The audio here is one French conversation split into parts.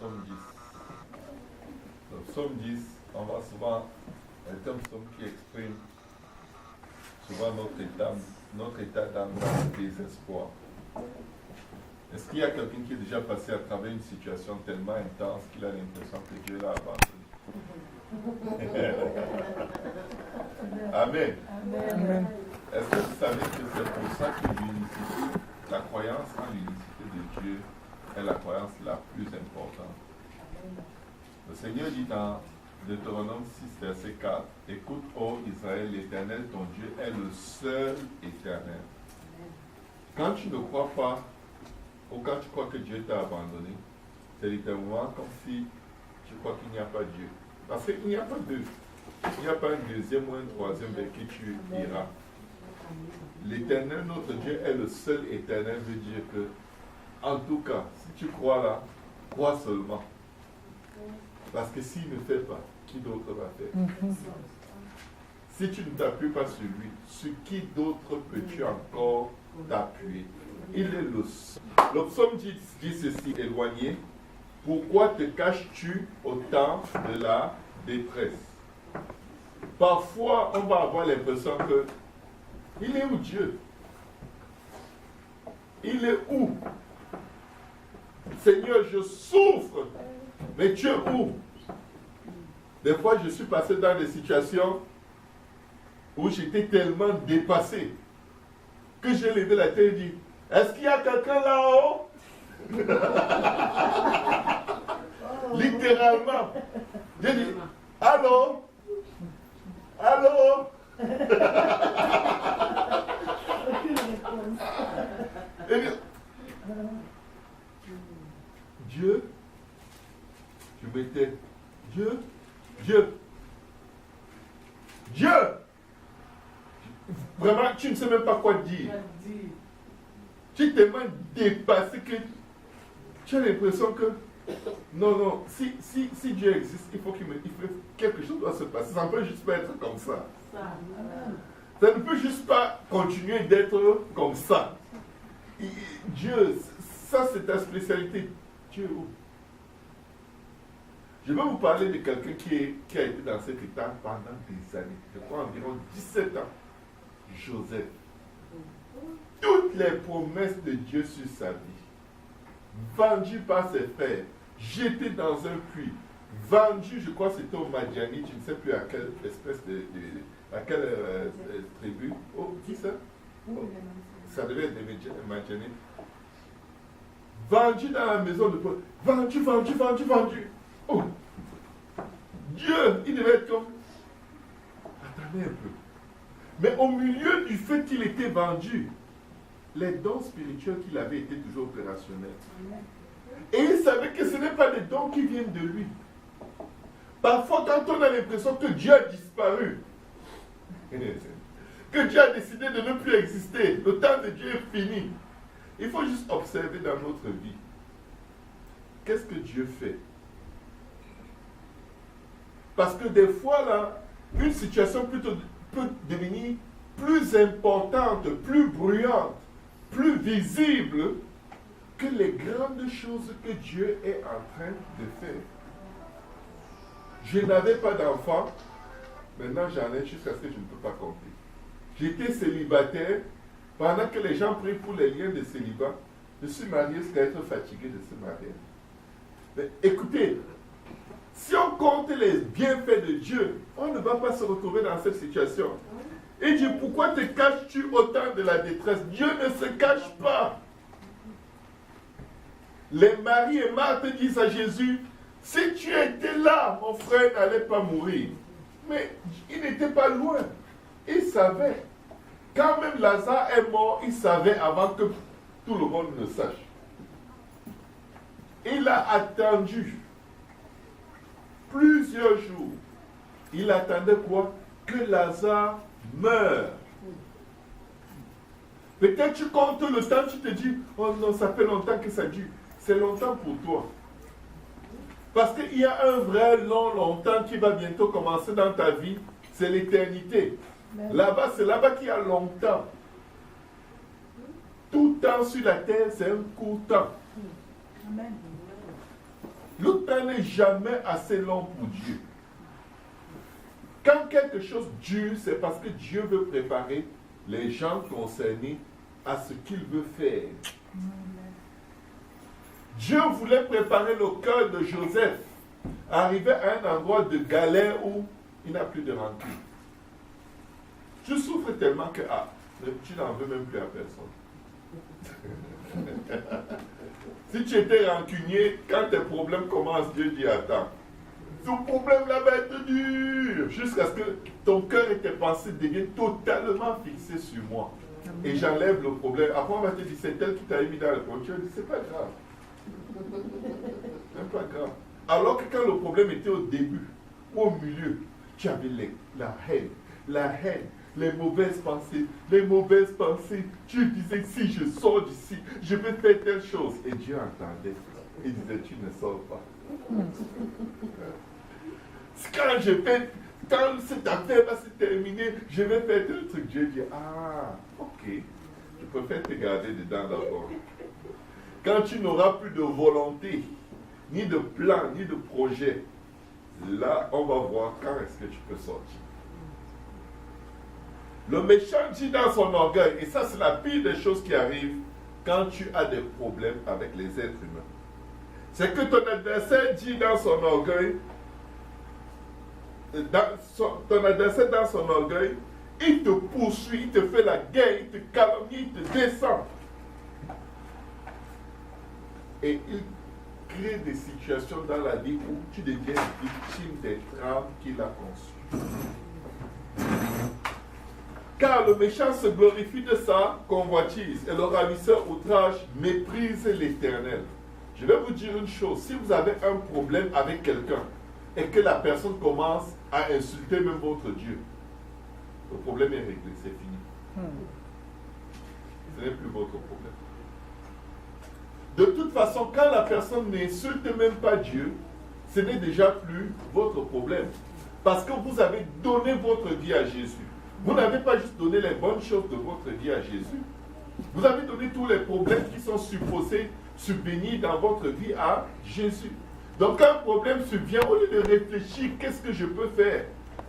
psaume 10. Le psaume 10, on voit souvent un psaume qui exprime souvent notre état d'âme dans le désespoir. Est-ce qu'il y a quelqu'un qui est déjà passé à travers une situation tellement intense qu'il a l'impression que Dieu l'a abandonné? Amen. Amen. Est-ce que vous savez que c'est pour ça que l'unicité, la croyance en l'unicité de Dieu est la croyance la plus importante? Le Seigneur dit dans Deutéronome 6, verset 4, « Écoute, ô Israël, l'Éternel, ton Dieu, est le seul Éternel. » Quand tu ne crois pas, ou quand tu crois que Dieu t'a abandonné, c'est littéralement comme si tu crois qu'il n'y a pas Dieu. Parce qu'il n'y a pas deux. Il n'y a pas un deuxième ou un troisième vers qui tu iras. L'Éternel, notre Dieu, est le seul Éternel, veut dire que, en tout cas, si tu crois là, crois seulement. Parce que s'il ne fait pas, qui d'autre va faire? Si tu ne t'appuies pas sur lui, sur qui d'autre peux-tu encore t'appuyer? Il est le seul. Le psaume dit ceci, éloigné. Pourquoi te caches-tu au temps de la détresse? Parfois, on va avoir l'impression que il est où Dieu? Il est où? Seigneur, je souffre, mais tu es où? Des fois, je suis passé dans des situations où j'étais tellement dépassé que j'ai levé la tête et dit, est-ce qu'il y a quelqu'un là-haut? Littéralement. J'ai dit, allô? Allô? Et bien, Dieu, je m'étais, Dieu, vraiment, tu ne sais même pas quoi dire. Tu es tellement dépassé que tu as l'impression que non, si Dieu existe, il faut quelque chose doit se passer. Ça ne peut juste pas être comme ça. Ça ne peut juste pas continuer d'être comme ça. Dieu, ça c'est ta spécialité. Dieu, où? Je vais vous parler de quelqu'un qui a été dans cet état pendant des années. Je crois environ 17 ans. Joseph. Toutes les promesses de Dieu sur sa vie, vendu par ses frères, jeté dans un puits, vendu, je crois que c'était au Madianite, je ne sais plus à quelle espèce à quelle tribu. Oh, qui ça? Oh, ça devait être des Madianites. Vendu dans la maison de Paul. Vendu. Oh! Dieu, il devait être comme... Attendez un peu. Mais au milieu du fait qu'il était vendu, les dons spirituels qu'il avait étaient toujours opérationnels. Et il savait que ce n'est pas des dons qui viennent de lui. Parfois, quand on a l'impression que Dieu a disparu, que Dieu a décidé de ne plus exister, le temps de Dieu est fini, il faut juste observer dans notre vie. Qu'est-ce que Dieu fait? Parce que des fois, là, une situation peut devenir plus importante, plus bruyante, plus visible que les grandes choses que Dieu est en train de faire. Je n'avais pas d'enfant, maintenant j'en ai jusqu'à ce que je ne peux pas compter. J'étais célibataire, pendant que les gens prient pour les liens de célibat, je suis marié jusqu'à être fatigué de se marier. Mais écoutez, si on compte les bienfaits de Dieu, on ne va pas se retrouver dans cette situation. Et dit, pourquoi te caches-tu au temps de la détresse? Dieu ne se cache pas. Les Marie et Marthe disent à Jésus, si tu étais là, mon frère n'allait pas mourir. Mais il n'était pas loin. Il savait. Quand même Lazare est mort, il savait avant que tout le monde ne sache. Il a attendu plusieurs jours. Il attendait quoi? Que Lazare meure. Peut-être tu comptes le temps, tu te dis, oh non, ça fait longtemps que ça dure. C'est longtemps pour toi. Parce qu'il y a un vrai longtemps qui va bientôt commencer dans ta vie, c'est l'éternité. Là-bas, c'est là-bas qu'il y a longtemps. Tout temps sur la terre, c'est un court temps. Le temps n'est jamais assez long pour Dieu. Quand quelque chose dure, c'est parce que Dieu veut préparer les gens concernés à ce qu'il veut faire. Dieu voulait préparer le cœur de Joseph, arriver à un endroit de galère où il n'a plus de rancune. Tu souffres tellement que tu n'en veux même plus à personne. Si tu étais rancunier, quand tes problèmes commencent, Dieu dit attends. Ce problème-là va être dur. Jusqu'à ce que ton cœur et tes pensées deviennent totalement fixés sur moi. Et j'enlève le problème. Après, on va te dire c'est tel qui t'a mis dans le problème. Tu vas dire c'est pas grave. C'est pas grave. Alors que quand le problème était au début, ou au milieu, tu avais la haine, les mauvaises pensées. Tu disais, si je sors d'ici, je vais faire telle chose. Et Dieu entendait. Il disait, tu ne sors pas. Quand cette affaire va se terminer, je vais faire tel truc. Dieu dit, ok, je préfère te garder dedans d'abord. Quand tu n'auras plus de volonté, ni de plan, ni de projet, là, on va voir quand est-ce que tu peux sortir. Le méchant dit dans son orgueil, et ça c'est la pire des choses qui arrivent quand tu as des problèmes avec les êtres humains. C'est que ton adversaire dit dans son orgueil, ton adversaire dans son orgueil, il te poursuit, il te fait la guerre, il te calomnie, il te descend. Et il crée des situations dans la vie où tu deviens victime des traumas qu'il a conçus. Car le méchant se glorifie de sa convoitise et le ravisseur outrage méprise l'Éternel. Je vais vous dire une chose, si vous avez un problème avec quelqu'un et que la personne commence à insulter même votre Dieu, le problème est réglé, c'est fini. Ce n'est plus votre problème. De toute façon, quand la personne n'insulte même pas Dieu, ce n'est déjà plus votre problème. Parce que vous avez donné votre vie à Jésus. Vous n'avez pas juste donné les bonnes choses de votre vie à Jésus. Vous avez donné tous les problèmes qui sont supposés subvenir dans votre vie à Jésus. Donc quand un problème survient, au lieu de réfléchir, qu'est-ce que je peux faire?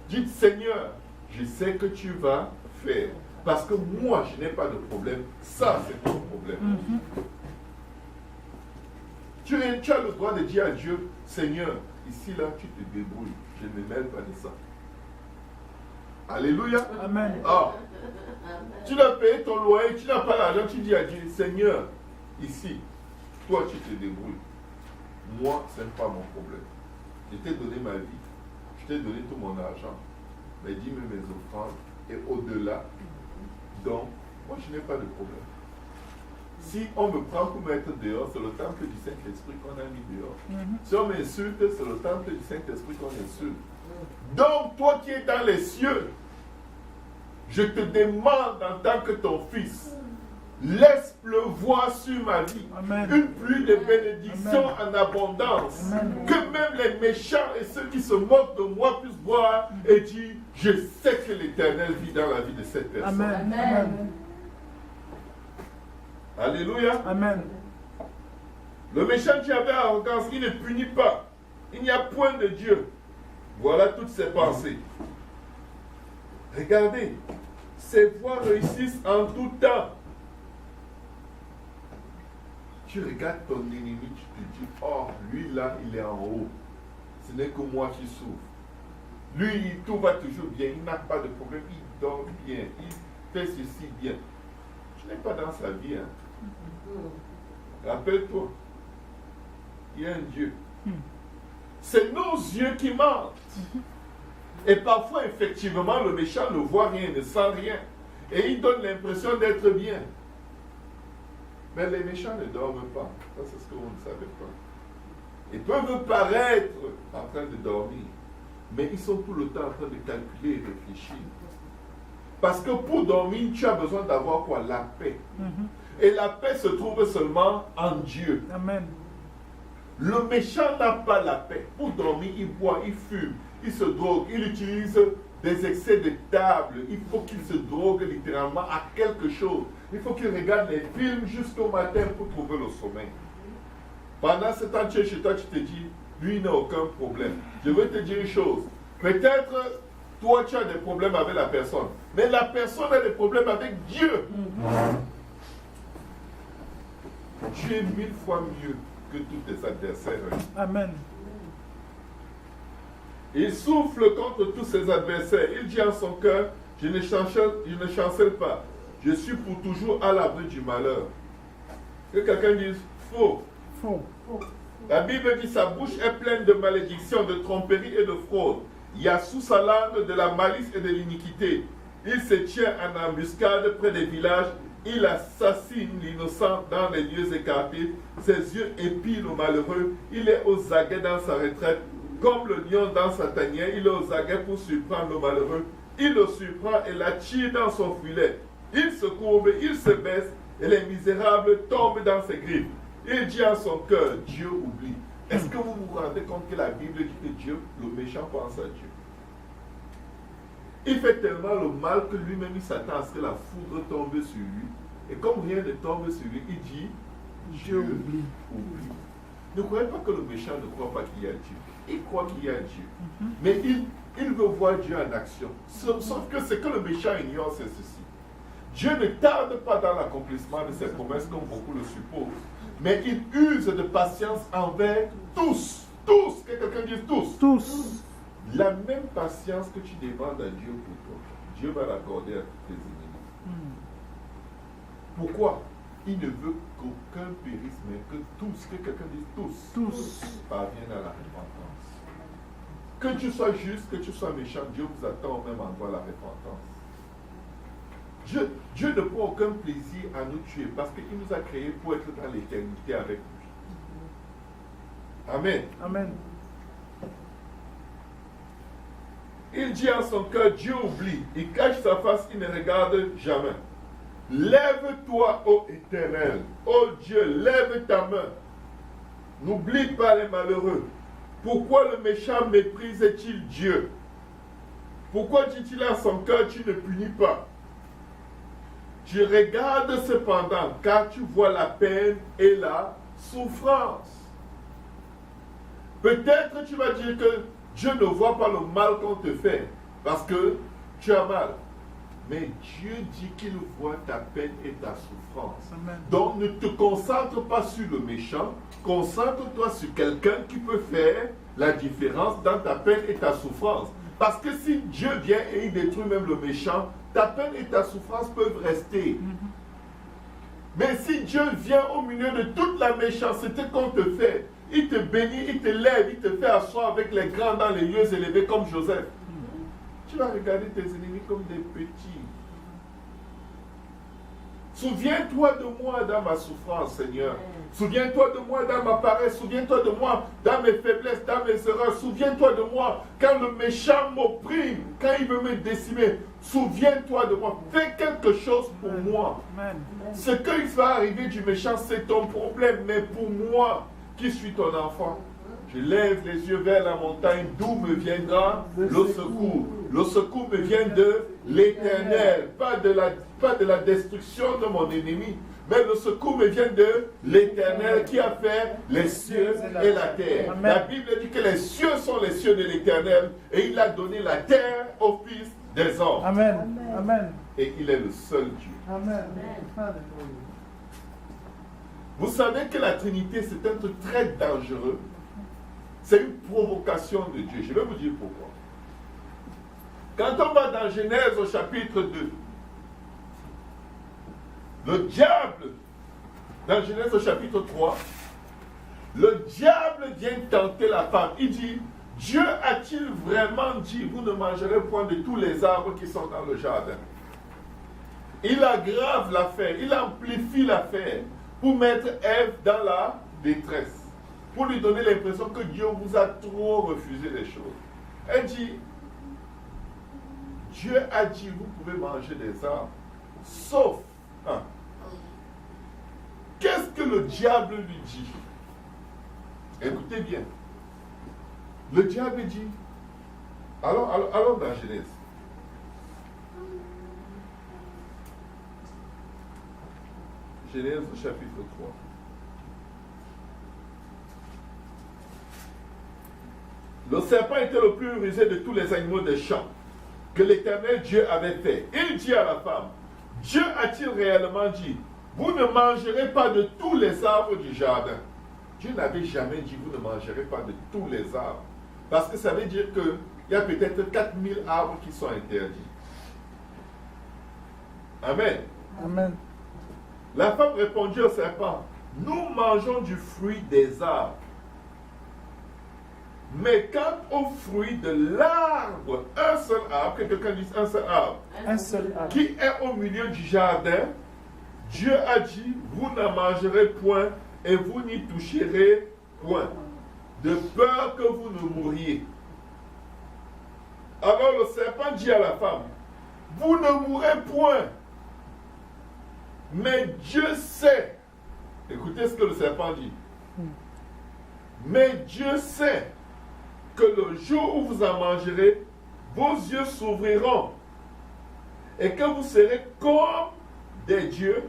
Dites, Seigneur, je sais que tu vas faire. Parce que moi, je n'ai pas de problème. Ça, c'est ton problème. Tu as le droit de dire à Dieu, Seigneur, ici, là, tu te débrouilles. Je ne me mêle pas de ça. Alléluia. Amen. Tu dois payer ton loyer, tu n'as pas l'argent, tu dis à Dieu, Seigneur, ici, toi, tu te débrouilles. Moi, ce n'est pas mon problème. Je t'ai donné ma vie, je t'ai donné tout mon argent, mais dis-moi mes offrandes, et au-delà, donc, moi, je n'ai pas de problème. Si on me prend pour mettre dehors, c'est le temple du Saint-Esprit qu'on a mis dehors. Si on m'insulte, c'est le temple du Saint-Esprit qu'on insulte. Donc, toi qui es dans les cieux, je te demande en tant que ton fils, laisse pleuvoir sur ma vie. Amen. Une pluie de bénédictions en abondance. Amen. Que même les méchants et ceux qui se moquent de moi puissent voir et dire, je sais que l'Éternel vit dans la vie de cette personne. Amen. Amen. Alléluia. Amen. Le méchant qui avait arrogance, il ne punit pas. Il n'y a point de Dieu. Voilà toutes ses pensées. Regardez, ses voies réussissent en tout temps. Tu regardes ton ennemi, tu te dis, oh, lui là, il est en haut. Ce n'est que moi qui souffre. Lui, tout va toujours bien, il n'a pas de problème, il dort bien, il fait ceci bien. Tu n'es pas dans sa vie. Hein. Rappelle-toi, il y a un Dieu. C'est nos yeux qui mentent. Et parfois, effectivement, le méchant ne voit rien, ne sent rien. Et il donne l'impression d'être bien. Mais les méchants ne dorment pas. Ça, c'est ce que vous ne savez pas. Ils peuvent paraître en train de dormir. Mais ils sont tout le temps en train de calculer et réfléchir. Parce que pour dormir, tu as besoin d'avoir quoi? La paix. Et la paix se trouve seulement en Dieu. Amen. Le méchant n'a pas la paix. Pour dormir, il boit, il fume, il se drogue, il utilise des excès de table. Il faut qu'il se drogue littéralement à quelque chose. Il faut qu'il regarde les films jusqu'au matin pour trouver le sommeil. Pendant ce temps, tu es chez toi, tu te dis, lui, il n'a aucun problème. Je veux te dire une chose. Peut-être, toi, tu as des problèmes avec la personne. Mais la personne a des problèmes avec Dieu. Dieu est 1000 fois mieux que tous tes adversaires. Amen. Il souffle contre tous ses adversaires. Il dit en son cœur, je ne chancelle pas. Je suis pour toujours à l'abri du malheur. Que quelqu'un dise faux. Faux. La Bible dit sa bouche est pleine de malédictions, de tromperies et de fraude. Il y a sous sa langue de la malice et de l'iniquité. Il se tient en embuscade près des villages. Il assassine l'innocent dans les lieux écartés. Ses yeux épient le malheureux. Il est aux aguets dans sa retraite. Comme le lion dans sa tanière, il est aux aguets pour surprendre le malheureux. Il le surprend et l'attire dans son filet. Il se courbe, il se baisse, et les misérables tombent dans ses griffes. Il dit en son cœur, Dieu oublie. Est-ce que vous vous rendez compte que la Bible dit que Dieu, le méchant, pense à Dieu? Il fait tellement le mal que lui-même, il s'attend à ce que la foudre tombe sur lui. Et comme rien ne tombe sur lui, il dit, Dieu oublie. Ne croyez pas que le méchant ne croit pas qu'il y a Dieu. Il croit qu'il y a Dieu. Mais il veut voir Dieu en action. Sauf que ce que le méchant ignore, c'est ceci. Dieu ne tarde pas dans l'accomplissement de ses promesses comme beaucoup le supposent. Mais il use de patience envers tous. Tous. Que quelqu'un dise tous. Tous. La même patience que tu demandes à Dieu pour toi, Dieu va l'accorder à tous tes ennemis. Pourquoi? Il ne veut qu'aucun périsse, mais que tous, que quelqu'un dise tous, parviennent à la repentance. Que tu sois juste, que tu sois méchant, Dieu vous attend au même endroit la repentance. Dieu ne prend aucun plaisir à nous tuer parce qu'il nous a créés pour être dans l'éternité avec lui. Amen. Amen. Il dit en son cœur, Dieu oublie. Il cache sa face, il ne regarde jamais. Lève-toi, ô Éternel. Ô Dieu, lève ta main. N'oublie pas les malheureux. Pourquoi le méchant méprise-t-il Dieu? Pourquoi dit-il en son cœur, tu ne punis pas? Tu regardes cependant, car tu vois la peine et la souffrance. Peut-être tu vas dire que Dieu ne voit pas le mal qu'on te fait, parce que tu as mal. Mais Dieu dit qu'il voit ta peine et ta souffrance. Amen. Donc ne te concentre pas sur le méchant, concentre-toi sur quelqu'un qui peut faire la différence dans ta peine et ta souffrance. Parce que si Dieu vient et il détruit même le méchant, ta peine et ta souffrance peuvent rester. Mais si Dieu vient au milieu de toute la méchanceté qu'on te fait, il te bénit, il te lève, il te fait asseoir avec les grands dans les lieux élevés comme Joseph. Tu vas regarder tes ennemis comme des petits. Souviens-toi de moi dans ma souffrance, Seigneur. Souviens-toi de moi dans ma paresse. Souviens-toi de moi dans mes faiblesses, dans mes erreurs. Souviens-toi de moi quand le méchant m'opprime, quand il veut me décimer. Souviens-toi de moi. Fais quelque chose pour moi. Amen. Ce qui va arriver du méchant, c'est ton problème. Mais pour moi, qui suis ton enfant, je lève les yeux vers la montagne, d'où me viendra le secours. Le secours me vient de l'Éternel, pas de la destruction de mon ennemi, mais le secours me vient de l'Éternel qui a fait les cieux et la terre. Amen. La Bible dit que les cieux sont les cieux de l'Éternel et il a donné la terre au Fils des hommes. Amen. Amen. Et il est le seul Dieu. Amen. Vous savez que la Trinité, c'est un truc très dangereux. C'est une provocation de Dieu. Je vais vous dire pourquoi. Quand on va dans Genèse au chapitre 2, le diable, dans Genèse au chapitre 3, le diable vient tenter la femme. Il dit, Dieu a-t-il vraiment dit, vous ne mangerez point de tous les arbres qui sont dans le jardin? Il aggrave l'affaire, il amplifie l'affaire pour mettre Ève dans la détresse. Pour lui donner l'impression que Dieu vous a trop refusé les choses. Elle dit, Dieu a dit, vous pouvez manger des arbres, sauf un. Qu'est-ce que le diable lui dit? Écoutez bien. Le diable dit, allons dans Genèse. Genèse chapitre 3. Le serpent était le plus rusé de tous les animaux des champs que l'Éternel Dieu avait fait. Il dit à la femme, Dieu a-t-il réellement dit, vous ne mangerez pas de tous les arbres du jardin? Dieu n'avait jamais dit, vous ne mangerez pas de tous les arbres. Parce que ça veut dire qu'il y a peut-être 4000 arbres qui sont interdits. Amen. Amen. La femme répondit au serpent, nous mangeons du fruit des arbres. Mais quant au fruit de l'arbre, un seul arbre, que quelqu'un dise un seul arbre, Un seul arbre. qui est au milieu du jardin, Dieu a dit, vous n'en mangerez point et vous n'y toucherez point, de peur que vous ne mouriez. Alors le serpent dit à la femme, vous ne mourrez point, mais Dieu sait, écoutez ce que le serpent dit, mais Dieu sait que le jour où vous en mangerez, vos yeux s'ouvriront et que vous serez comme des dieux,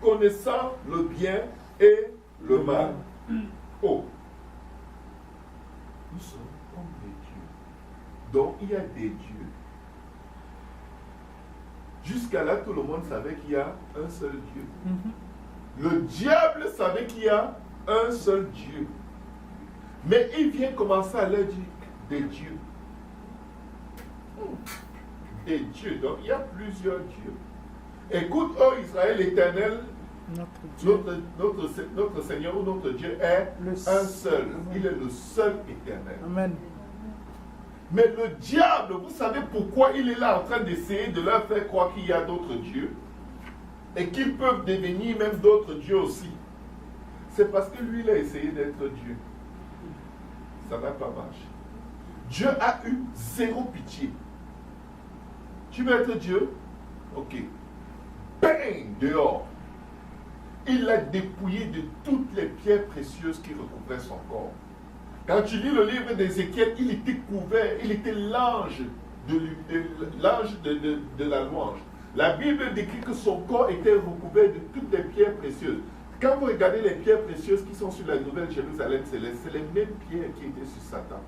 connaissant le bien et le mal. Oh, nous sommes comme des dieux. Donc il y a des dieux. Jusqu'à là, tout le monde savait qu'il y a un seul Dieu. Le diable savait qu'il y a un seul Dieu. Mais il vient commencer à leur dire des dieux. Des dieux. Donc il y a plusieurs dieux. Écoute, oh Israël, l'Éternel, notre Seigneur ou notre Dieu est un seul. Il est le seul éternel. Amen. Mais le diable, vous savez pourquoi il est là en train d'essayer de leur faire croire qu'il y a d'autres dieux et qu'ils peuvent devenir même d'autres dieux aussi. C'est parce que lui, il a essayé d'être Dieu. Ça n'a pas marché. Dieu a eu zéro pitié. Tu veux être Dieu? Ok. Bang! Dehors. Il l'a dépouillé de toutes les pierres précieuses qui recouvraient son corps. Quand tu lis le livre d'Ézéchiel, il était couvert, il était l'ange de la louange. La Bible décrit que son corps était recouvert de toutes les pierres précieuses. Quand vous regardez les pierres précieuses qui sont sur la Nouvelle Jérusalem céleste, c'est les mêmes pierres qui étaient sur Satan.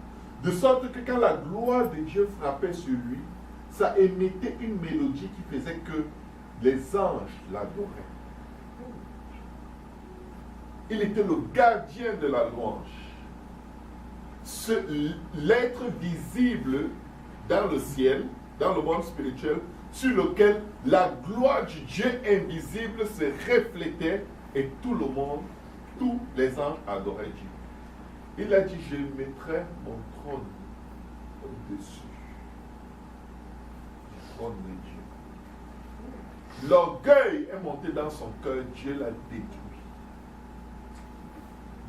De sorte que quand la gloire de Dieu frappait sur lui, ça émettait une mélodie qui faisait que les anges l'adoraient. Il était le gardien de la louange. L'être visible dans le ciel, dans le monde spirituel, sur lequel la gloire du Dieu invisible se reflétait et tout le monde, tous les anges adoraient Dieu. Il a dit, je mettrai mon trône au-dessus du trône de Dieu. L'orgueil est monté dans son cœur, Dieu l'a détruit.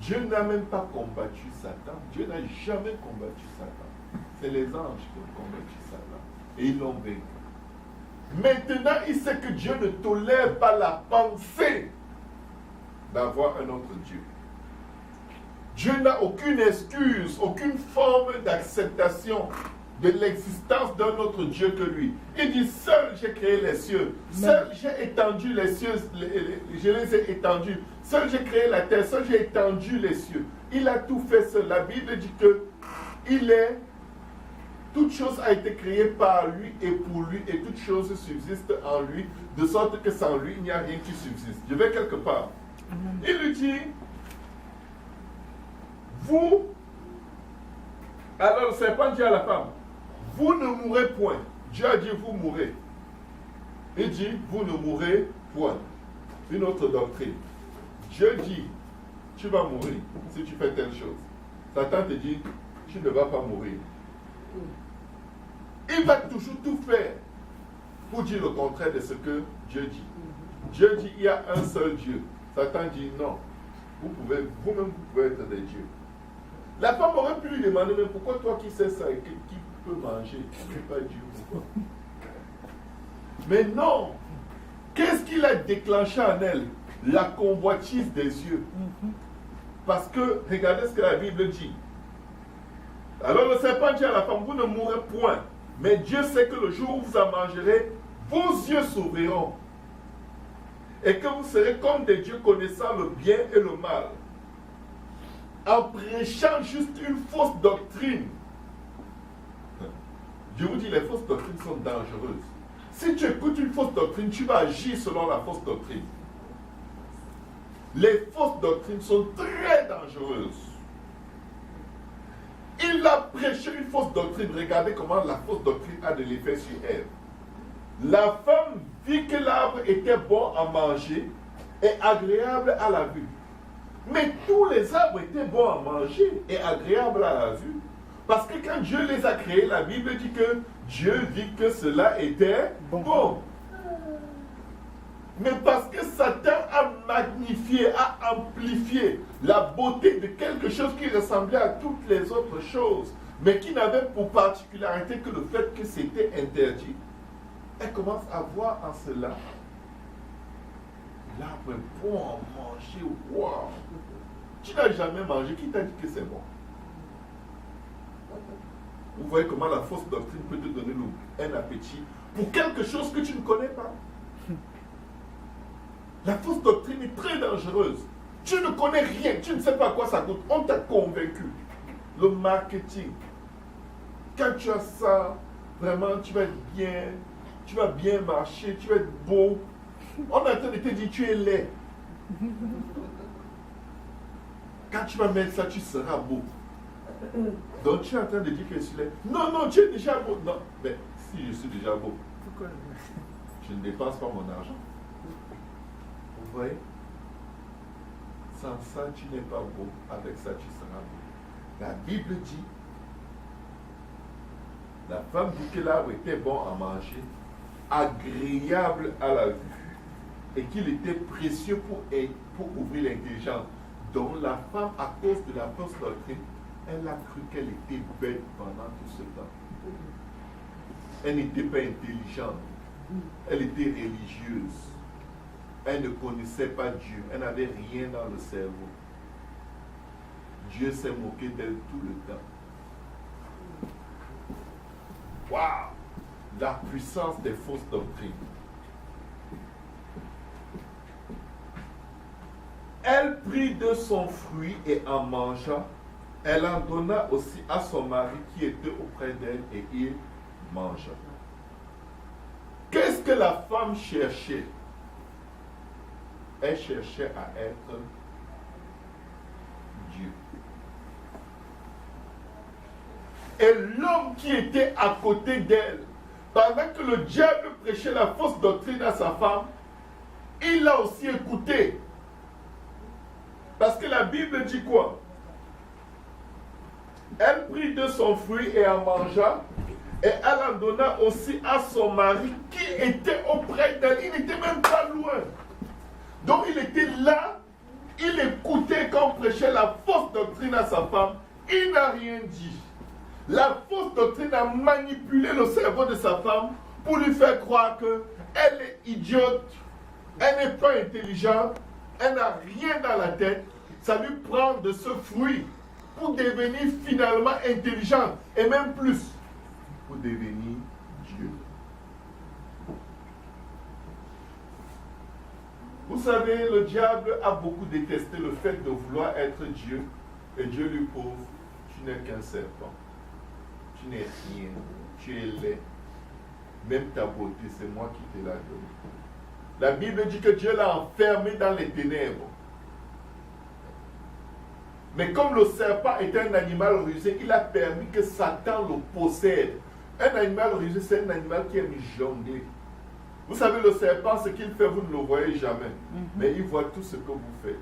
Dieu n'a même pas combattu Satan. Dieu n'a jamais combattu Satan. C'est les anges qui ont combattu Satan. Et ils l'ont vaincu. Maintenant, il sait que Dieu ne tolère pas la pensée d'avoir un autre Dieu. Dieu n'a aucune excuse, aucune forme d'acceptation de l'existence d'un autre Dieu que lui. Il dit, seul j'ai créé les cieux, seul j'ai étendu les cieux, je les ai étendus, seul j'ai créé la terre, seul j'ai étendu les cieux. Il a tout fait seul. La Bible dit que toute chose a été créée par lui et pour lui, et toute chose subsiste en lui, de sorte que sans lui, il n'y a rien qui subsiste. Je vais quelque part. Il lui dit, vous, alors le serpent dit à la femme, vous ne mourrez point. Dieu a dit, vous mourrez. Il dit, vous ne mourrez point. Une autre doctrine. Dieu dit, tu vas mourir si tu fais telle chose. Satan te dit, tu ne vas pas mourir. Il va toujours tout faire pour dire le contraire de ce que Dieu dit. Dieu dit, il y a un seul Dieu. Satan dit, non. Vous-même, vous pouvez être des dieux. La femme aurait pu lui demander, mais pourquoi toi qui sais ça et qui peut manger, tu n'es pas Dieu, pourquoi? Mais non. Qu'est-ce qu'il a déclenché en elle? La convoitise des yeux. Parce que, regardez ce que la Bible dit. Alors le serpent dit à la femme, vous ne mourrez point. Mais Dieu sait que le jour où vous en mangerez, vos yeux s'ouvriront. Et que vous serez comme des dieux connaissant le bien et le mal. En prêchant juste une fausse doctrine, Je vous dis, les fausses doctrines sont dangereuses. Si tu écoutes une fausse doctrine, tu vas agir selon la fausse doctrine. Les fausses doctrines sont très dangereuses. Il a prêché une fausse doctrine. Regardez comment la fausse doctrine a de l'effet sur elle. La femme vit que l'arbre était bon à manger et agréable à la vue. Mais tous les arbres étaient bons à manger et agréables à la vue. Parce que quand Dieu les a créés, la Bible dit que Dieu vit que cela était bon. Mais parce que Satan a magnifié, a amplifié la beauté de quelque chose qui ressemblait à toutes les autres choses, mais qui n'avait pour particularité que le fait que c'était interdit, elle commence à voir en cela l'arbre est bon à manger. Wow! Tu n'as jamais mangé, qui t'a dit que c'est bon? Vous voyez comment la fausse doctrine peut te donner un appétit pour quelque chose que tu ne connais pas. La fausse doctrine est très dangereuse. Tu ne connais rien, tu ne sais pas à quoi ça coûte. On t'a convaincu. Le marketing. Quand tu as ça, vraiment, tu vas être bien, tu vas bien marcher, tu vas être beau. On est en train de te dire, tu es laid. Quand tu vas mettre ça, tu seras beau. Donc tu es en train de dire que je suis laid. Non, non, tu es déjà beau. Non, mais si je suis déjà beau, pourquoi je ne dépense pas mon argent? Vous voyez? Sans ça, tu n'es pas beau. Avec ça, tu seras beau. La Bible dit, la femme dit que l'arbre était bon à manger, agréable à la vue, et qu'il était précieux pour ouvrir l'intelligence. Donc la femme, à cause de la fausse doctrine, elle a cru qu'elle était bête pendant tout ce temps. Elle n'était pas intelligente. Elle était religieuse. Elle ne connaissait pas Dieu. Elle n'avait rien dans le cerveau. Dieu s'est moqué d'elle tout le temps. Waouh! La puissance des fausses doctrines. Elle prit de son fruit et en mangea. Elle en donna aussi à son mari qui était auprès d'elle et il mangea. Qu'est-ce que la femme cherchait? Elle cherchait à être Dieu. Et l'homme qui était à côté d'elle, pendant que le diable prêchait la fausse doctrine à sa femme, il l'a aussi écouté. Parce que la Bible dit quoi? Elle prit de son fruit et en mangea, et elle en donna aussi à son mari qui était auprès d'elle. Il n'était même pas loin. Donc il était là, il écoutait quand on prêchait la fausse doctrine à sa femme. Il n'a rien dit. La fausse doctrine a manipulé le cerveau de sa femme pour lui faire croire qu'elle est idiote, elle n'est pas intelligente, elle n'a rien dans la tête. Ça lui prend de ce fruit pour devenir finalement intelligente et même plus, pour devenir Dieu. Vous savez, le diable a beaucoup détesté le fait de vouloir être Dieu, et Dieu lui prouve, tu n'es qu'un serpent, tu n'es rien, tu es laid, même ta beauté, c'est moi qui te l'ai donnée. La Bible dit que Dieu l'a enfermé dans les ténèbres. Mais comme le serpent est un animal rusé, il a permis que Satan le possède. Un animal rusé, c'est un animal qui aime jongler. Vous savez, le serpent, ce qu'il fait, vous ne le voyez jamais. Mais il voit tout ce que vous faites.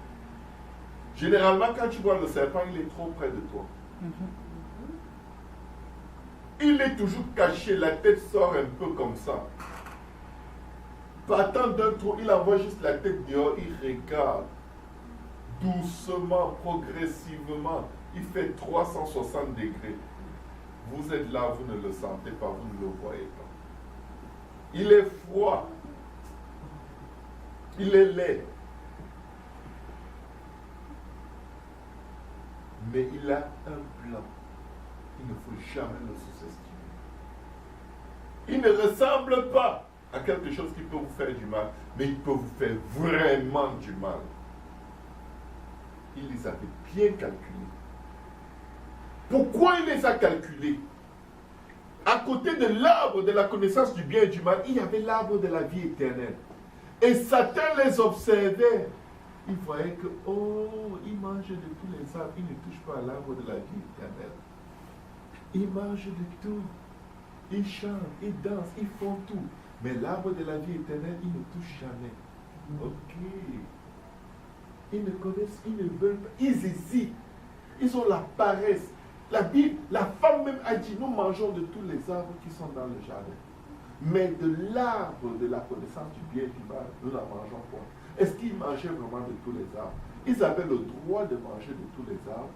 Généralement, quand tu vois le serpent, il est trop près de toi. Il est toujours caché, la tête sort un peu comme ça. Partant d'un trou, il envoie juste la tête dehors, il regarde. Doucement, progressivement, il fait 360 degrés. Vous êtes là, vous ne le sentez pas, vous ne le voyez pas. Il est froid. Il est laid. Mais il a un plan. Il ne faut jamais le sous-estimer. Il ne ressemble pas à quelque chose qui peut vous faire du mal, mais il peut vous faire vraiment du mal. Il les avait bien calculés. Pourquoi il les a calculés? à côté de l'arbre de la connaissance du bien et du mal, il y avait l'arbre de la vie éternelle. Et Satan les observait. Il voyait que, oh, ils mangent de tous les arbres, ils ne touchent pas à l'arbre de la vie éternelle. Ils mangent de tout. Ils chantent, ils dansent, ils font tout. Mais l'arbre de la vie éternelle, ils ne touchent jamais. Ok. Ils ne connaissent, ils ne veulent pas, ils hésitent. Ils ont la paresse. La Bible, la femme même a dit, nous mangeons de tous les arbres qui sont dans le jardin. Mais de l'arbre de la connaissance du bien et du mal, nous n'en mangeons pas. Est-ce qu'ils mangeaient vraiment de tous les arbres? Ils avaient le droit de manger de tous les arbres.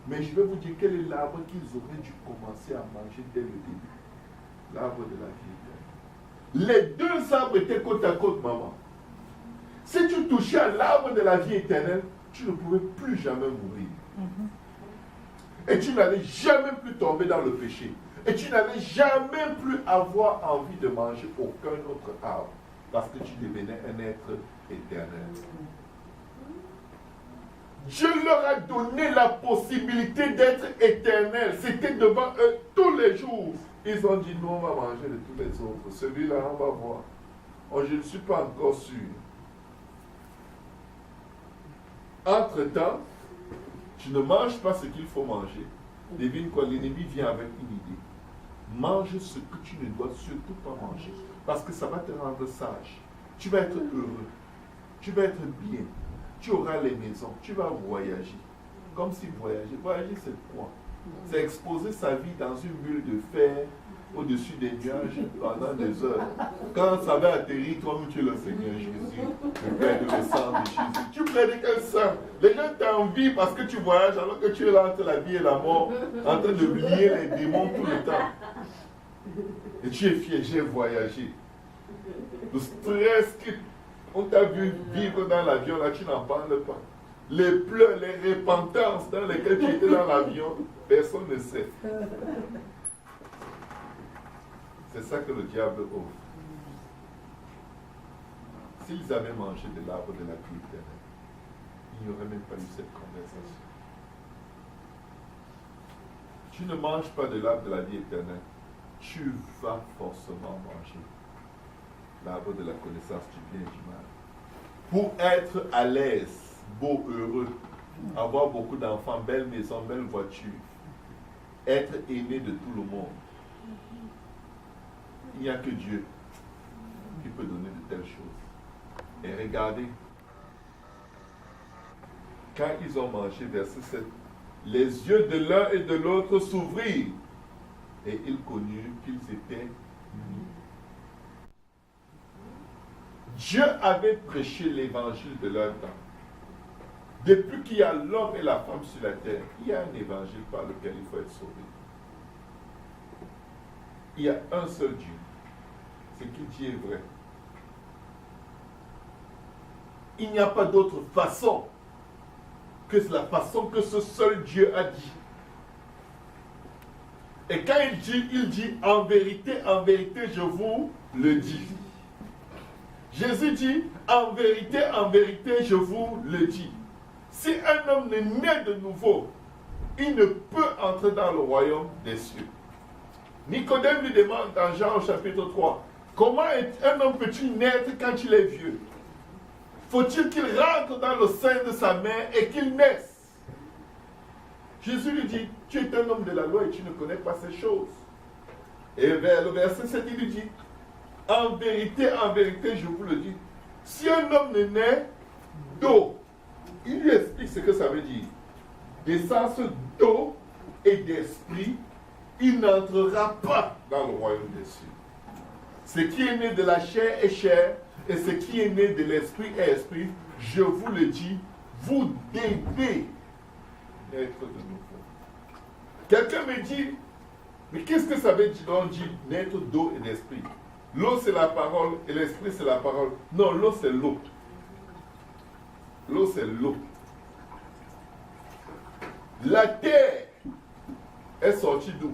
Mais je vais vous dire quel est l'arbre qu'ils auraient dû commencer à manger dès le début. L'arbre de la vie éternelle. Les deux arbres étaient côte à côte, maman. Si tu touchais à l'arbre de la vie éternelle, tu ne pouvais plus jamais mourir. Et tu n'allais jamais plus tomber dans le péché. Et tu n'allais jamais plus avoir envie de manger aucun autre arbre. Parce que tu devenais un être éternel. Dieu leur a donné la possibilité d'être éternel. C'était devant eux tous les jours. Ils ont dit, nous on va manger de tous les autres. Celui-là, on va voir. Oh, je ne suis pas encore sûr. Entre-temps, tu ne manges pas ce qu'il faut manger. Devine quoi, l'ennemi vient avec une idée. Mange ce que tu ne dois surtout pas manger. Parce que ça va te rendre sage. Tu vas être heureux. Tu vas être bien. Tu auras les maisons. Tu vas voyager. Comme si voyager. Voyager, c'est quoi? C'est exposer sa vie dans une bulle de fer au-dessus des nuages pendant des heures. Quand ça va atterrir, toi-même tu es le Seigneur Jésus, le Père de le sang de Jésus. Tu prédiques un sang. Les gens t'envient parce que tu voyages alors que tu es là entre la vie et la mort, en train de lier les démons tout le temps. Et tu es fier, j'ai voyagé. Le stress qu'on t'a vu vivre dans l'avion, là, tu n'en parles pas. Les pleurs, les repentances dans lesquelles tu étais dans l'avion, personne ne sait. C'est ça que le diable offre. S'ils avaient mangé de l'arbre de la vie éternelle, il n'y aurait même pas eu cette conversation. Tu ne manges pas de l'arbre de la vie éternelle, tu vas forcément manger l'arbre de la connaissance du bien et du mal. Pour être à l'aise, beau, heureux, avoir beaucoup d'enfants, belle maison, belle voiture, être aimé de tout le monde. Il n'y a que Dieu qui peut donner de telles choses. Et regardez, quand ils ont mangé, verset 7, les yeux de l'un et de l'autre s'ouvrirent et ils connurent qu'ils étaient unis. Dieu avait prêché l'évangile de leur temps. Depuis qu'il y a l'homme et la femme sur la terre, il y a un évangile par lequel il faut être sauvé. Il y a un seul Dieu. Ce qu'il dit est vrai. Il n'y a pas d'autre façon que la façon que ce seul Dieu a dit. Et quand il dit en vérité, je vous le dis. Jésus dit, en vérité, je vous le dis. Si un homme n'est né de nouveau, il ne peut entrer dans le royaume des cieux. Nicodème lui demande dans Jean au chapitre 3, comment un homme peut-il naître quand il est vieux? Faut-il qu'il rentre dans le sein de sa mère et qu'il naisse? Jésus lui dit, tu es un homme de la loi et tu ne connais pas ces choses. Et vers le verset 7, il lui dit, en vérité, je vous le dis, si un homme ne naît d'eau, il lui explique ce que ça veut dire. D'essence d'eau et d'esprit, il n'entrera pas dans le royaume des cieux. Ce qui est né de la chair est chair, et ce qui est né de l'esprit est esprit. Je vous le dis, vous devez naître de nouveau. Quelqu'un me dit, mais qu'est-ce que ça veut dire? On dit naître d'eau et d'esprit. L'eau c'est la parole et l'esprit c'est la parole. Non, l'eau c'est l'eau. L'eau c'est l'eau. La terre est sortie d'où?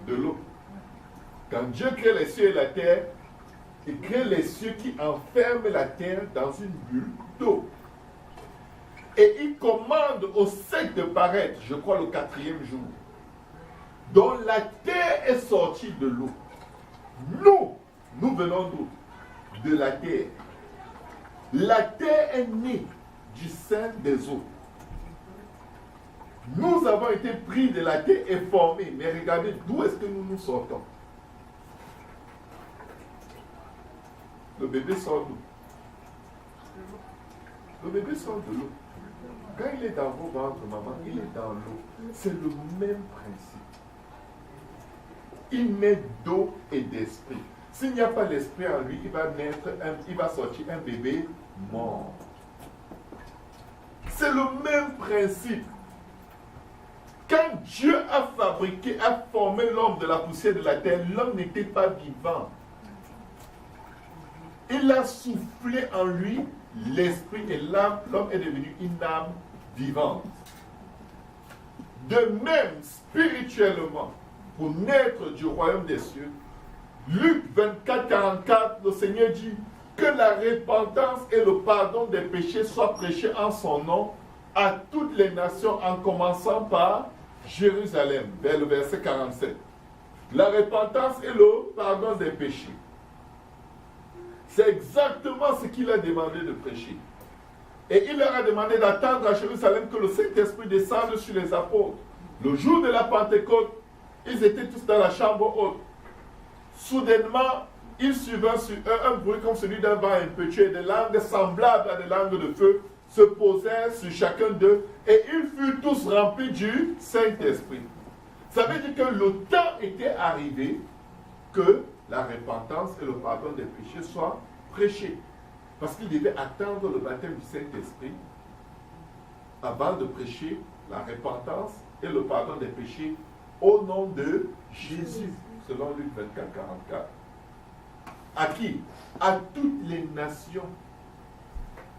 De l'eau. Quand Dieu crée les cieux et la terre, il crée les cieux qui enferment la terre dans une bulle d'eau. Et il commande au sec de paraître, je crois le 4e jour. dont la terre est sortie de l'eau. Nous venons d'où? De la terre. La terre est née du sein des eaux. Nous avons été pris de la terre et formés. Mais regardez, d'où est-ce que nous sortons? Le bébé sort d'où? Le bébé sort de l'eau. Quand il est dans vos ventres, maman, il est dans l'eau. C'est le même principe. Il naît d'eau et d'esprit. S'il n'y a pas l'esprit en lui, il va sortir un bébé mort. C'est le même principe. Quand Dieu a formé l'homme de la poussière de la terre, l'homme n'était pas vivant. Il a soufflé en lui l'esprit et l'homme est devenu une âme vivante. De même, spirituellement, pour naître du royaume des cieux, Luc 24, 44, le Seigneur dit que la repentance et le pardon des péchés soient prêchés en son nom à toutes les nations, en commençant par Jérusalem, vers le verset 47. La repentance et le pardon des péchés. C'est exactement ce qu'il a demandé de prêcher. Et il leur a demandé d'attendre à Jérusalem que le Saint-Esprit descende sur les apôtres. Le jour de la Pentecôte, ils étaient tous dans la chambre haute. Soudainement, il suivait sur eux un bruit comme celui d'un vent impétueux, des langues semblables à des langues de feu se posèrent sur chacun d'eux et ils furent tous remplis du Saint-Esprit. Ça veut dire que le temps était arrivé que la repentance et le pardon des péchés soient prêchés. Parce qu'ils devaient attendre le baptême du Saint-Esprit avant de prêcher la repentance et le pardon des péchés au nom de Jésus, selon Luc 24, 44. À qui? À toutes les nations,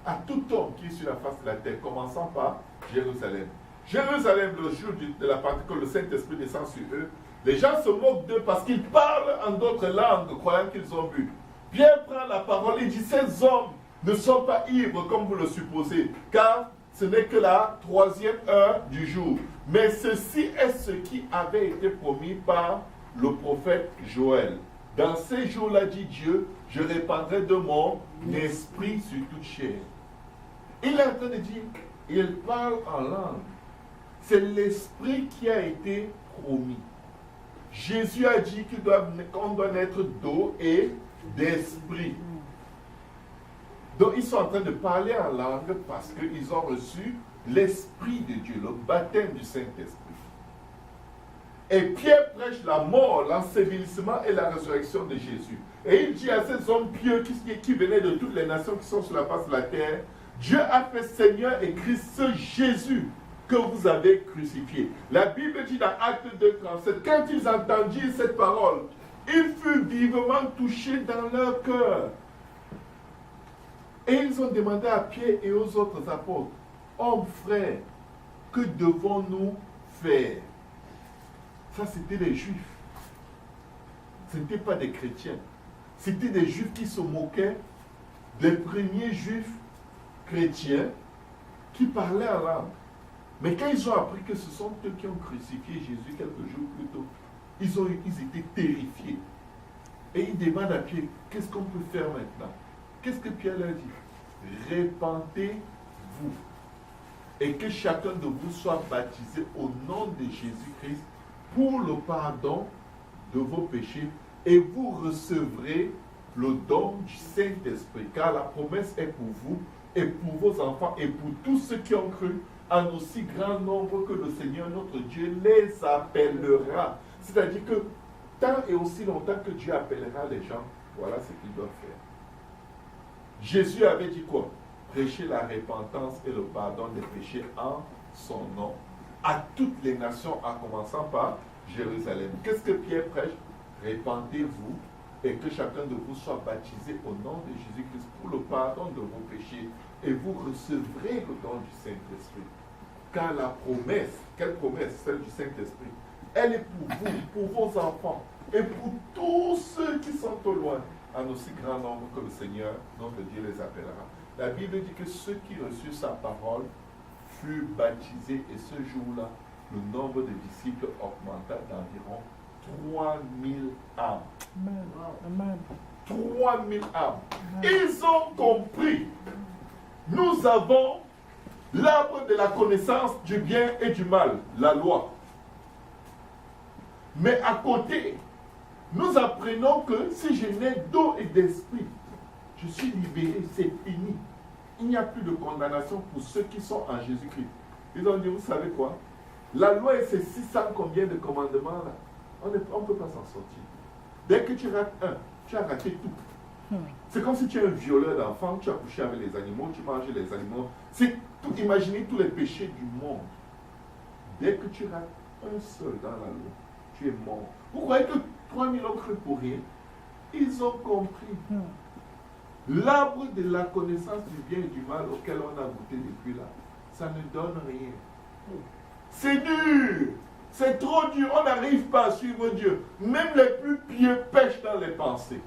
à tout homme qui est sur la face de la terre, commençant par Jérusalem. Jérusalem, le jour de la Pentecôte, le Saint-Esprit descend sur eux. Les gens se moquent d'eux parce qu'ils parlent en d'autres langues, croyant qu'ils ont bu. Pierre prend la parole et dit, ces hommes ne sont pas ivres comme vous le supposez, car ce n'est que la 3e heure du jour. Mais ceci est ce qui avait été promis par le prophète Joël. Dans ces jours-là, dit Dieu, je répandrai de mon esprit sur toute chair. Il est en train de dire, il parle en langue. C'est l'esprit qui a été promis. Jésus a dit qu'on doit naître d'eau et d'esprit. Donc ils sont en train de parler en langue parce qu'ils ont reçu l'Esprit de Dieu, le baptême du Saint-Esprit. Et Pierre prêche la mort, l'ensevelissement et la résurrection de Jésus. Et il dit à ces hommes pieux qui venaient de toutes les nations qui sont sur la face de la terre, Dieu a fait Seigneur et Christ ce Jésus que vous avez crucifié. La Bible dit dans Acte 2, 37, quand ils entendirent cette parole, ils furent vivement touchés dans leur cœur. Et ils ont demandé à Pierre et aux autres apôtres, hommes frères, que devons-nous faire? Ça, c'était les Juifs. Ce n'étaient pas des chrétiens. C'était des Juifs qui se moquaient des premiers Juifs chrétiens qui parlaient en langue. Mais quand ils ont appris que ce sont eux qui ont crucifié Jésus quelques jours plus tôt, ils étaient terrifiés. Et ils demandent à Pierre, qu'est-ce qu'on peut faire maintenant? Qu'est-ce que Pierre leur dit? Répentez-vous et que chacun de vous soit baptisé au nom de Jésus-Christ pour le pardon de vos péchés et vous recevrez le don du Saint-Esprit, car la promesse est pour vous et pour vos enfants et pour tous ceux qui ont cru, en aussi grand nombre que le Seigneur notre Dieu les appellera. C'est-à-dire que tant et aussi longtemps que Dieu appellera les gens, voilà ce qu'ils doivent faire. Jésus avait dit quoi? Prêcher la repentance et le pardon des péchés en son nom à toutes les nations, en commençant par Jérusalem. Qu'est-ce que Pierre prêche? Répentez-vous et que chacun de vous soit baptisé au nom de Jésus-Christ pour le pardon de vos péchés et vous recevrez le don du Saint-Esprit. Car la promesse, quelle promesse? Celle du Saint-Esprit. Elle est pour vous, pour vos enfants et pour tous ceux qui sont au loin, en aussi grand nombre que le Seigneur, notre Dieu, les appellera. La Bible dit que ceux qui reçurent sa parole furent baptisés et ce jour-là, le nombre de disciples augmenta d'environ 3000 âmes. Amen. Amen. 3000 âmes. Ils ont compris. Nous avons l'arbre de la connaissance du bien et du mal, la loi. Mais à côté, nous apprenons que si je nais d'eau et d'esprit, je suis libéré, c'est fini. Il n'y a plus de condamnation pour ceux qui sont en Jésus-Christ. Ils ont dit, vous savez quoi? La loi et ses 600 combien de commandements là, on ne peut pas s'en sortir. Dès que tu rates un, tu as raté tout. C'est comme si tu es un violeur d'enfants, tu as couché avec les animaux, tu manges les animaux. C'est tout, imaginez tous les péchés du monde. Dès que tu rates un seul dans la loi, tu es mort. Vous croyez que 3000 ont cru pour rien? Ils ont compris. L'arbre de la connaissance du bien et du mal auquel on a goûté depuis là, ça ne donne rien. C'est dur. C'est trop dur. On n'arrive pas à suivre Dieu. Même les plus pieux pêchent dans les pensées.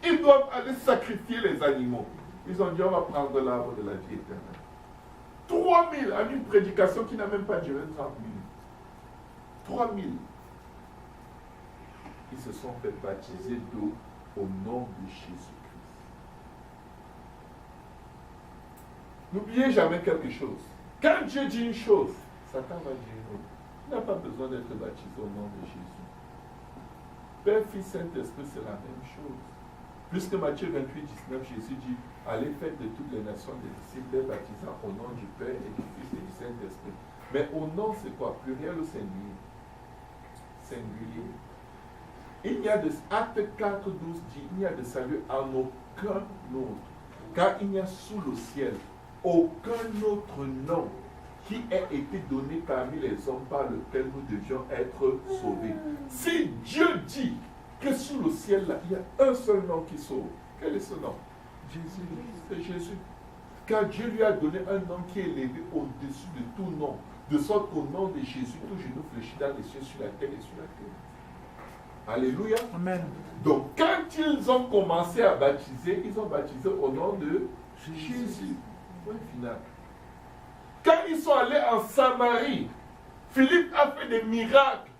Ils doivent aller sacrifier les animaux. Ils ont dit, on va prendre l'arbre de la vie éternelle. 3000 à une prédication qui n'a même pas duré 30 minutes. 3000. Ils se sont fait baptiser d'eau au nom de Jésus-Christ. N'oubliez jamais quelque chose. Quand Dieu dit une chose, Satan va dire une autre. Il n'a pas besoin d'être baptisé au nom de Jésus. Père, Fils, Saint-Esprit, c'est la même chose. Puisque Matthieu 28, 19, Jésus dit, allez faire de toutes les nations des disciples, les baptisant au nom du Père et du Fils et du Saint-Esprit. Mais au nom, c'est quoi? Pluriel ou singulier? Singulier. Il n'y a de, Acte 4, 12 dit, il n'y a de salut en aucun autre, car il n'y a sous le ciel aucun autre nom qui ait été donné parmi les hommes par lequel nous devions être sauvés. Si Dieu dit que sous le ciel, là, il y a un seul nom qui sauve, quel est ce nom? Jésus. C'est Jésus. Car Dieu lui a donné un nom qui est élevé au-dessus de tout nom, de sorte qu'au nom de Jésus, tout genou fléchit dans les cieux, sur la terre et sur la terre. Alléluia. Amen. Donc, quand ils ont commencé à baptiser, ils ont baptisé au nom de Jésus. Point final. Quand ils sont allés en Samarie, Philippe a fait des miracles.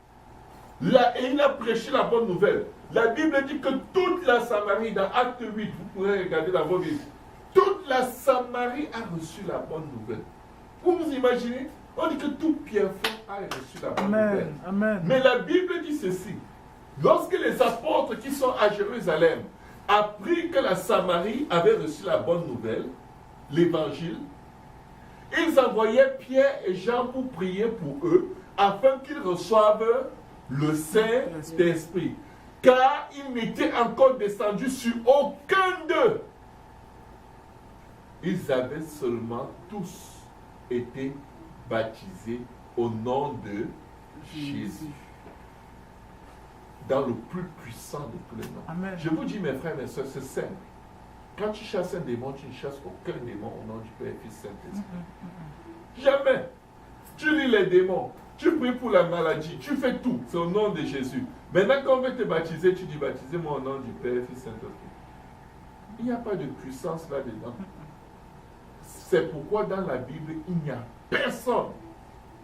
Là, et il a prêché la bonne nouvelle. La Bible dit que toute la Samarie, dans Acte 8, vous pourrez regarder dans vos Bibles, toute la Samarie a reçu la bonne nouvelle. Vous vous imaginez? On dit que tout Pierrefonds a reçu la bonne nouvelle. Amen. Mais la Bible dit ceci. Lorsque les apôtres qui sont à Jérusalem apprirent que la Samarie avait reçu la bonne nouvelle, l'évangile, ils envoyaient Pierre et Jean pour prier pour eux, afin qu'ils reçoivent le Saint-Esprit. Car il n'était encore descendu sur aucun d'eux. Ils avaient seulement tous été baptisés au nom de Jésus. Dans le plus puissant de tous les noms. Amen. Je vous dis, mes frères et mes soeurs, c'est simple. Quand tu chasses un démon, tu ne chasses aucun démon au nom du Père, Fils, Saint-Esprit. Jamais. Tu lis les démons, tu pries pour la maladie, tu fais tout. C'est au nom de Jésus. Maintenant, quand on veut te baptiser, tu dis baptisez-moi au nom du Père, Fils, Saint-Esprit. Il n'y a pas de puissance là-dedans. C'est pourquoi dans la Bible, il n'y a personne